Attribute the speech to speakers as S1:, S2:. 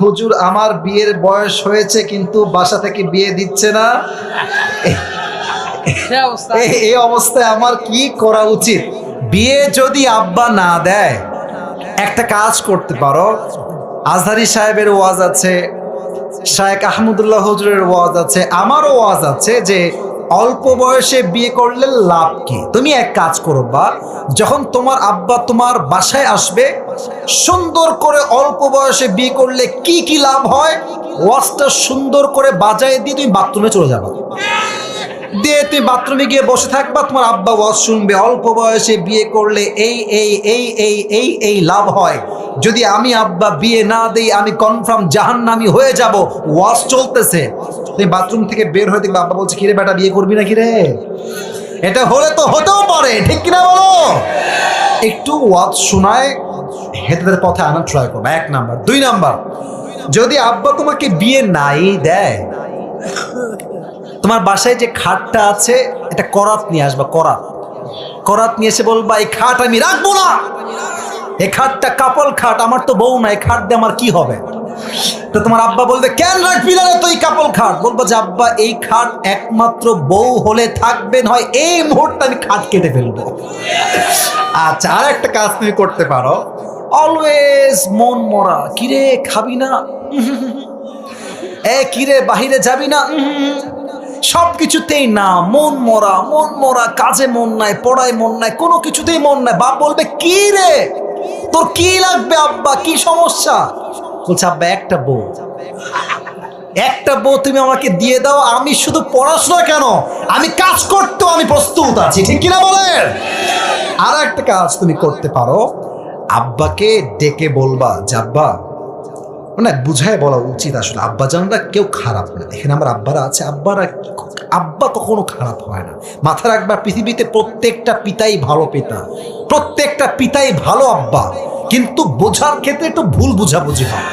S1: হুজুর আমার বিয়ের বয়স হয়েছে কিন্তু বাসা থেকে বিয়ে দিচ্ছে না। এই অবস্থায় আমার কি করা উচিত? বিয়ে যদি আব্বা না দেয়, একটা কাজ করতে পারো। আজহারি সাহেবের ওয়াজ আছে, শায়েখ আহমদুল্লাহ হুজুরের ওয়াজ আছে, আমারও ওয়াজ আছে যে অল্প বয়সে বিয়ে করলে লাভ কি। তুমি এক কাজ করো, বা যখন তোমার আব্বা তোমার বাসায় আসবে, সুন্দর করে অল্প বয়সে বিয়ে করলে কি কি লাভ হয় ওয়াজটা সুন্দর করে বাজায় দিয়ে তুমি বাথরুমে চলে যাবা। দিয়ে তুমি বাথরুমে গিয়ে বসে থাকবা, তোমার আব্বা ওয়াজ শুনবে, অল্প বয়সে বিয়ে করলে এই এই এই এই এই এই লাভ হয়। যদি আমি আব্বা বিয়ে না দেই আমি কনফার্ম জাহান্নামী হয়ে যাব। ওয়াজ চলতেছে, তুমি বাথরুম থেকে বের হয়ে দেখবে আব্বা বলছে, কিরে বেটা বিয়ে করবি না কিরে? এটা হলে তো হতেও পারে, ঠিক কিনা বলো? একটু ওয়াজ শোনায় হেদায়েতের পথে আনা ট্রাই করবে, 1 নাম্বার। 2 নাম্বার, যদি আব্বা তোমাকে বিয়ে নাই দেয়, তোমার বাসায় যে খাটটা আছে এটা করাত নিয়ে আসবা। করাত নিয়ে এসে বলবা, এই খাট আমি রাখবো না, এই খাটটা কাপল খাট, আমার তো বউ নাই, খাট দিয়ে আমার কি হবে? তো তোমার আব্বা বলবে, কেন রাখবি না তুই কাপল খাট? বলবো যে আব্বা এই খাট একমাত্র বউ হলে থাকবে, নয় এই মুহূর্তে আমি খাট কেটে ফেলবো। আচ্ছা, আর একটা কাজ তুমি করতে পারো, অলওয়েজ মন মরা, কিরে খাবি না, কিরে বাহিরে যাবি না, সবকিছুতেই না, মন মরা, কাজে মন নাই, পড়ায় মন নাই, কোনো কিছুতেই মন নাই। বাপ বলবে, কি রে তোর কি লাগবে আব্বা, কি সমস্যা? বলছে আব্বা একটা বউ তুমি আমাকে দিয়ে দাও, আমি শুধু পড়াশোনা কেন, আমি কাজ করতেও আমি প্রস্তুত আছি, ঠিক কিনা বলেন? আর একটা কাজ তুমি করতে পারো, আব্বাকে ডেকে বলবা যে আব্বা, মানে বুঝায় বলা উচিত আসলে, আব্বা জানরা কেউ খারাপ না, এখানে আমার আব্বারা আছে, আব্বা কখনো খারাপ হয় না। মাথা রাখবা, পৃথিবীতে প্রত্যেকটা পিতাই ভালো পিতা, প্রত্যেকটা পিতাই ভালো আব্বা, কিন্তু বোঝার ক্ষেত্রে একটু ভুল বুঝাবুঝি হয়।